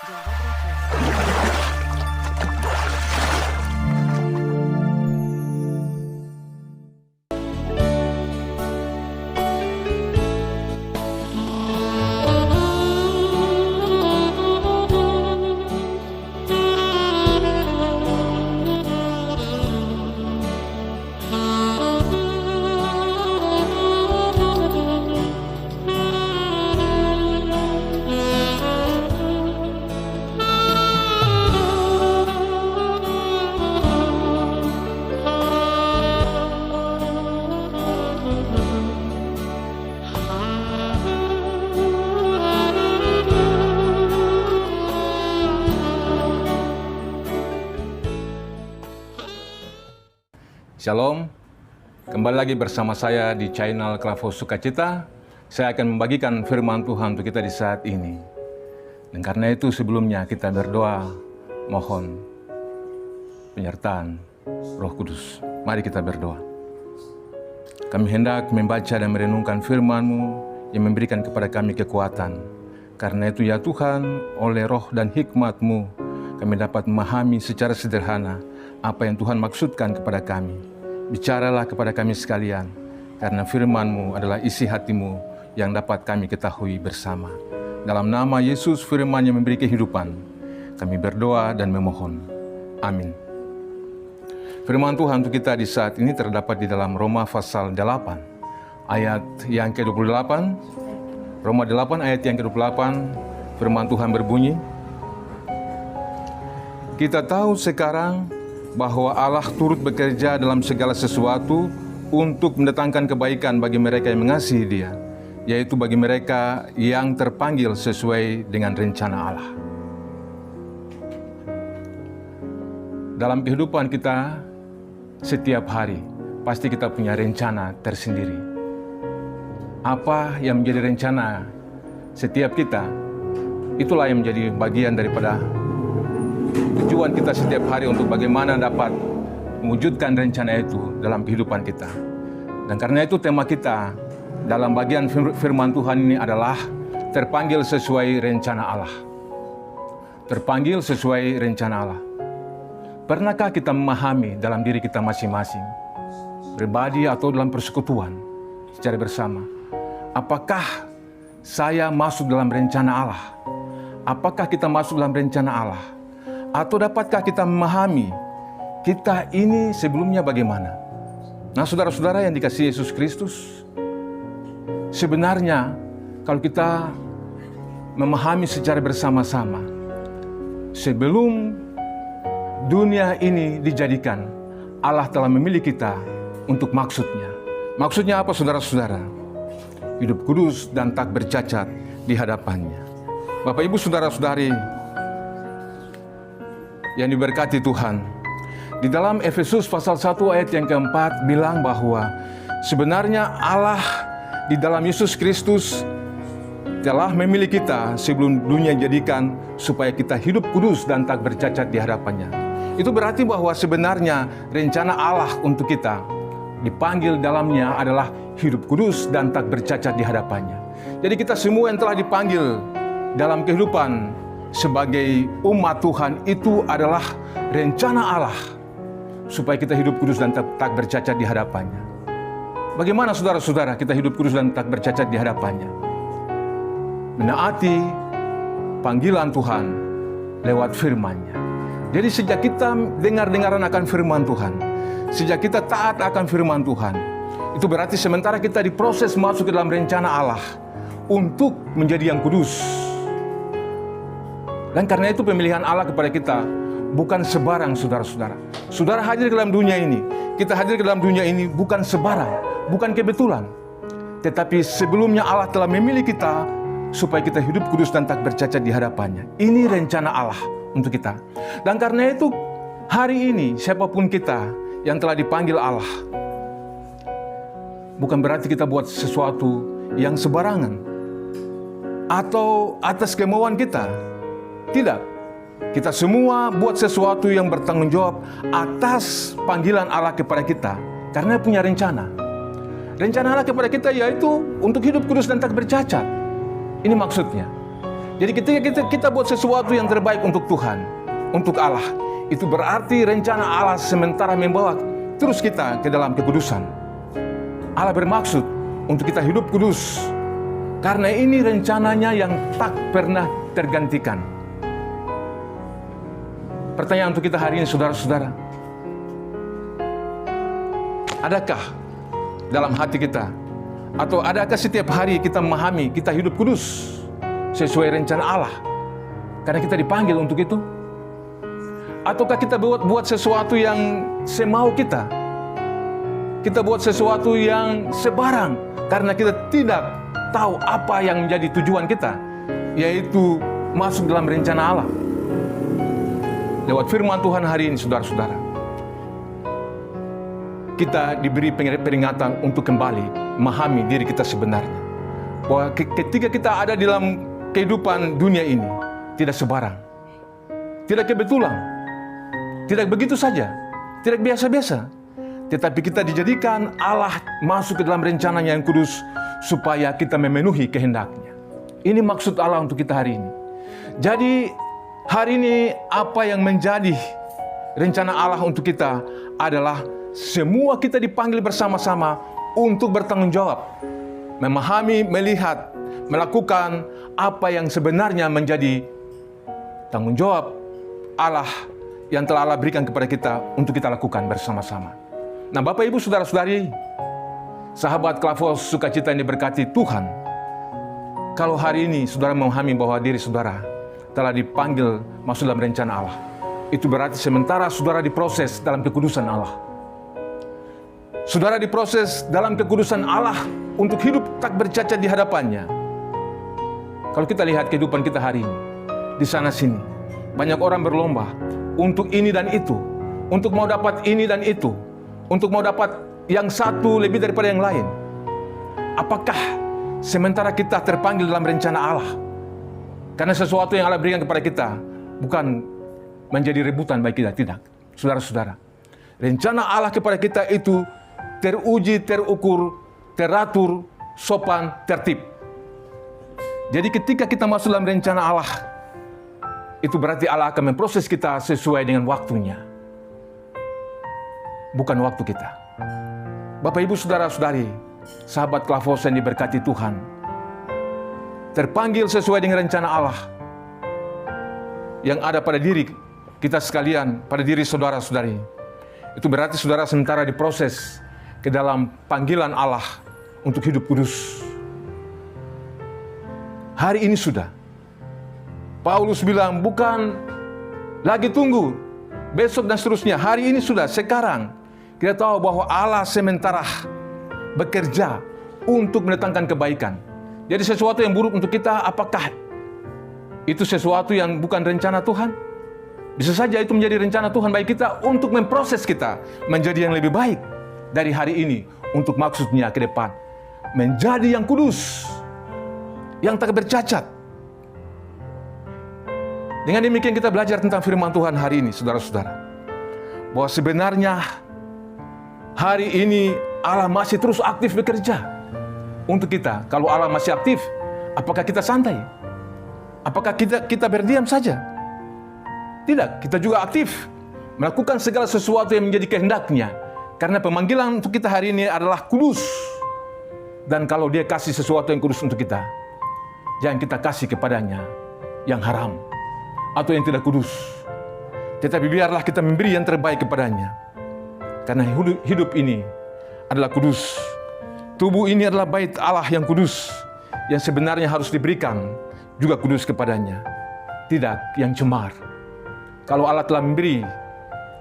Jawa Broadcast. Shalom, kembali lagi bersama saya di channel Kravo Sukacita. Saya akan membagikan firman Tuhan untuk kita di saat ini. Dan karena itu sebelumnya kita berdoa, mohon penyertaan Roh Kudus. Mari kita berdoa. Kami hendak membaca dan merenungkan firman-Mu yang memberikan kepada kami kekuatan. Karena itu ya Tuhan, oleh roh dan hikmat-Mu, kami dapat memahami secara sederhana apa yang Tuhan maksudkan kepada kami. Bicaralah kepada kami sekalian, karena firman-Mu adalah isi hati-Mu yang dapat kami ketahui bersama. Dalam nama Yesus, firman yang memberi kehidupan, kami berdoa dan memohon. Amin. Firman Tuhan untuk kita di saat ini terdapat di dalam Roma pasal 8, ayat yang ke-28. Roma 8 ayat yang ke-28, firman Tuhan berbunyi, kita tahu sekarang bahwa Allah turut bekerja dalam segala sesuatu untuk mendatangkan kebaikan bagi mereka yang mengasihi Dia, yaitu bagi mereka yang terpanggil sesuai dengan rencana Allah. Dalam kehidupan kita, setiap hari, pasti kita punya rencana tersendiri. Apa yang menjadi rencana setiap kita, itulah yang menjadi bagian daripada tujuan kita setiap hari untuk bagaimana dapat mewujudkan rencana itu dalam kehidupan kita. Dan karena itu tema kita dalam bagian firman Tuhan ini adalah terpanggil sesuai rencana Allah. Terpanggil sesuai rencana Allah. Pernahkah kita memahami dalam diri kita masing-masing, pribadi atau dalam persekutuan secara bersama, apakah saya masuk dalam rencana Allah? Apakah kita masuk dalam rencana Allah? Atau dapatkah kita memahami kita ini sebelumnya bagaimana? Nah, saudara-saudara yang dikasihi Yesus Kristus, sebenarnya kalau kita memahami secara bersama-sama, sebelum dunia ini dijadikan, Allah telah memilih kita untuk maksudnya. Maksudnya apa, saudara-saudara? Hidup kudus dan tak bercacat di hadapannya. Bapak, Ibu, saudara-saudari yang diberkati Tuhan, di dalam Efesus pasal 1 ayat yang keempat bilang bahwa sebenarnya Allah di dalam Yesus Kristus telah memilih kita sebelum dunia dijadikan supaya kita hidup kudus dan tak bercacat di hadapannya. Itu berarti bahwa sebenarnya rencana Allah untuk kita dipanggil dalamnya adalah hidup kudus dan tak bercacat di hadapannya. Jadi kita semua yang telah dipanggil dalam kehidupan sebagai umat Tuhan, itu adalah rencana Allah supaya kita hidup kudus dan tak bercacat di hadapannya. Bagaimana saudara-saudara kita hidup kudus dan tak bercacat di hadapannya? Menaati panggilan Tuhan lewat firman-Nya. Jadi sejak kita dengar-dengaran akan firman Tuhan, sejak kita taat akan firman Tuhan, itu berarti sementara kita diproses masuk ke dalam rencana Allah untuk menjadi yang kudus. Dan karena itu pemilihan Allah kepada kita bukan sebarang, saudara-saudara. Saudara hadir ke dalam dunia ini, kita hadir ke dalam dunia ini bukan sebarang, bukan kebetulan. Tetapi sebelumnya Allah telah memilih kita supaya kita hidup kudus dan tak bercacat di hadapannya. Ini rencana Allah untuk kita. Dan karena itu hari ini siapapun kita yang telah dipanggil Allah, bukan berarti kita buat sesuatu yang sebarangan atau atas kemauan kita. Tidak. Kita semua buat sesuatu yang bertanggung jawab atas panggilan Allah kepada kita. Karena punya rencana. Rencana Allah kepada kita yaitu untuk hidup kudus dan tak bercacat. Ini maksudnya. Jadi ketika kita buat sesuatu yang terbaik untuk Tuhan, untuk Allah, itu berarti rencana Allah sementara membawa terus kita ke dalam kekudusan. Allah bermaksud untuk kita hidup kudus, karena ini rencananya yang tak pernah tergantikan. Pertanyaan untuk kita hari ini, saudara-saudara, adakah dalam hati kita, atau adakah setiap hari kita memahami kita hidup kudus sesuai rencana Allah karena kita dipanggil untuk itu? Ataukah kita buat sesuatu yang semau kita? Kita buat sesuatu yang sebarang karena kita tidak tahu apa yang menjadi tujuan kita, yaitu masuk dalam rencana Allah. Lewat firman Tuhan hari ini, saudara-saudara, kita diberi peringatan untuk kembali memahami diri kita sebenarnya. Bahwa ketika kita ada di dalam kehidupan dunia ini, tidak sebarang, tidak kebetulan, tidak begitu saja, tidak biasa-biasa, tetapi kita dijadikan Allah masuk ke dalam rencananya yang kudus supaya kita memenuhi kehendaknya. Ini maksud Allah untuk kita hari ini. Jadi hari ini apa yang menjadi rencana Allah untuk kita adalah semua kita dipanggil bersama-sama untuk bertanggung jawab, memahami, melihat, melakukan apa yang sebenarnya menjadi tanggung jawab Allah yang telah Allah berikan kepada kita untuk kita lakukan bersama-sama. Nah, Bapak Ibu Saudara-saudari, sahabat Klavos Sukacita yang diberkati Tuhan, kalau hari ini saudara memahami bahwa diri saudara telah dipanggil masuk dalam rencana Allah, itu berarti sementara saudara diproses dalam kekudusan Allah. Saudara diproses dalam kekudusan Allah untuk hidup tak bercacat di hadapannya. Kalau kita lihat kehidupan kita hari ini, di sana-sini, banyak orang berlomba untuk ini dan itu, untuk mau dapat ini dan itu, untuk mau dapat yang satu lebih daripada yang lain. Apakah sementara kita terpanggil dalam rencana Allah? Karena sesuatu yang Allah berikan kepada kita bukan menjadi rebutan bagi kita, tidak. Saudara-saudara, rencana Allah kepada kita itu teruji, terukur, teratur, sopan, tertib. Jadi ketika kita masuk dalam rencana Allah, itu berarti Allah akan memproses kita sesuai dengan waktunya, bukan waktu kita. Bapak, Ibu, Saudara-saudari, sahabat Klavos yang diberkati Tuhan, terpanggil sesuai dengan rencana Allah yang ada pada diri kita sekalian, pada diri saudara-saudari. Itu berarti saudara sementara diproses ke dalam panggilan Allah untuk hidup kudus. Hari ini sudah. Paulus bilang bukan lagi tunggu besok dan seterusnya. Hari ini sudah, sekarang. Kita tahu bahwa Allah sementara bekerja untuk mendatangkan kebaikan. Jadi sesuatu yang buruk untuk kita, apakah itu sesuatu yang bukan rencana Tuhan? Bisa saja itu menjadi rencana Tuhan bagi kita untuk memproses kita menjadi yang lebih baik dari hari ini untuk maksudnya ke depan. Menjadi yang kudus, yang tak bercacat. Dengan demikian kita belajar tentang firman Tuhan hari ini, saudara-saudara. Bahwa sebenarnya hari ini Allah masih terus aktif bekerja untuk kita. Kalau Allah masih aktif, apakah kita santai? Apakah kita berdiam saja? Tidak, kita juga aktif melakukan segala sesuatu yang menjadi kehendaknya. Karena pemanggilan untuk kita hari ini adalah kudus. Dan kalau Dia kasih sesuatu yang kudus untuk kita, jangan kita kasih kepadanya yang haram atau yang tidak kudus. Tetapi biarlah kita memberi yang terbaik kepadanya. Karena hidup ini adalah kudus. Tubuh ini adalah bait Allah yang kudus, yang sebenarnya harus diberikan juga kudus kepadanya, tidak yang cemar. Kalau Allah telah memberi,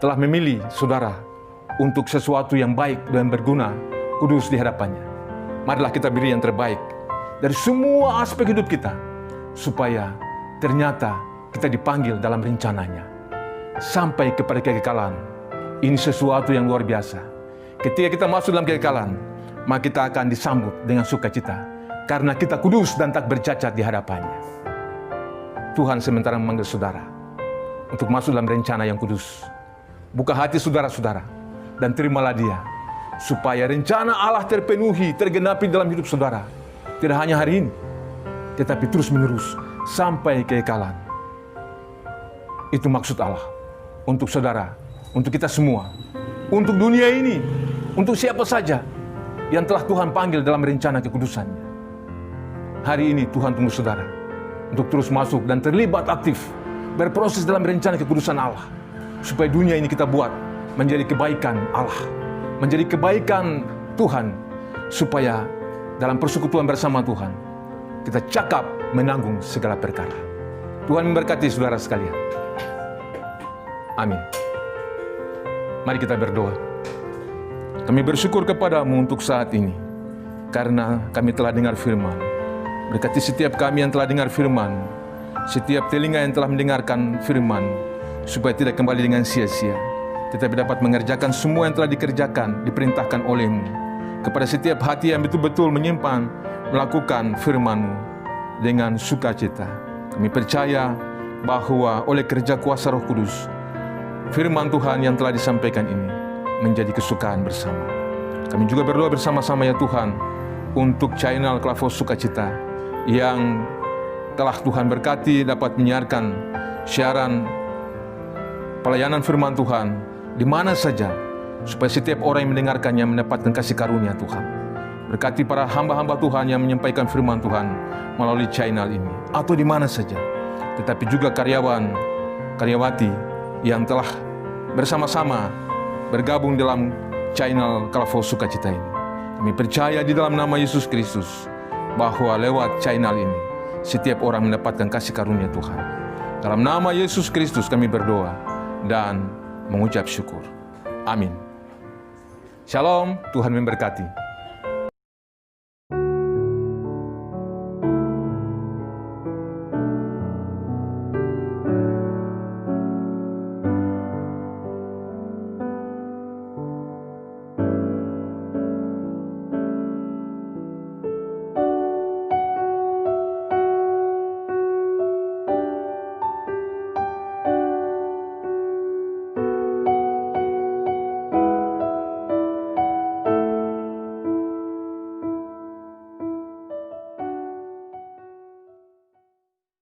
telah memilih saudara untuk sesuatu yang baik dan berguna, kudus di hadapannya, marilah kita beri yang terbaik dari semua aspek hidup kita, supaya ternyata kita dipanggil dalam rencananya sampai kepada kekekalan. Ini sesuatu yang luar biasa. Ketika kita masuk dalam kekekalan, maka kita akan disambut dengan sukacita karena kita kudus dan tak bercacat di hadapannya. Tuhan sementara memanggil saudara untuk masuk dalam rencana yang kudus. Buka hati saudara-saudara dan terimalah Dia, supaya rencana Allah terpenuhi, tergenapi dalam hidup saudara. Tidak hanya hari ini, tetapi terus menerus sampai kekekalan. Itu maksud Allah untuk saudara, untuk kita semua, untuk dunia ini, untuk siapa saja yang telah Tuhan panggil dalam rencana kekudusannya. Hari ini Tuhan tunggu saudara untuk terus masuk dan terlibat aktif, berproses dalam rencana kekudusan Allah, supaya dunia ini kita buat menjadi kebaikan Allah, menjadi kebaikan Tuhan, supaya dalam persekutuan bersama Tuhan kita cakap menanggung segala perkara. Tuhan memberkati saudara sekalian. Amin. Mari kita berdoa. Kami bersyukur kepadamu untuk saat ini, karena kami telah dengar firman. Berkati setiap kami yang telah dengar firman, setiap telinga yang telah mendengarkan firman, supaya tidak kembali dengan sia-sia. Tetapi dapat mengerjakan semua yang telah dikerjakan, diperintahkan oleh-Mu. Kepada setiap hati yang betul-betul menyimpan, melakukan firman-Mu dengan sukacita. Kami percaya bahwa oleh kerja kuasa Roh Kudus, firman Tuhan yang telah disampaikan ini menjadi kesukaan bersama. Kami juga berdoa bersama-sama ya Tuhan, untuk channel Klavos Sukacita yang telah Tuhan berkati dapat menyiarkan siaran pelayanan firman Tuhan di mana saja, supaya setiap orang yang mendengarkannya mendapatkan kasih karunia Tuhan. Berkati para hamba-hamba Tuhan yang menyampaikan firman Tuhan melalui channel ini, atau di mana saja. Tetapi juga karyawan, karyawati yang telah bersama-sama bergabung dalam channel Klavos Sukacita ini. Kami percaya di dalam nama Yesus Kristus, bahwa lewat channel ini, setiap orang mendapatkan kasih karunia Tuhan. Dalam nama Yesus Kristus kami berdoa dan mengucap syukur. Amin. Shalom, Tuhan memberkati.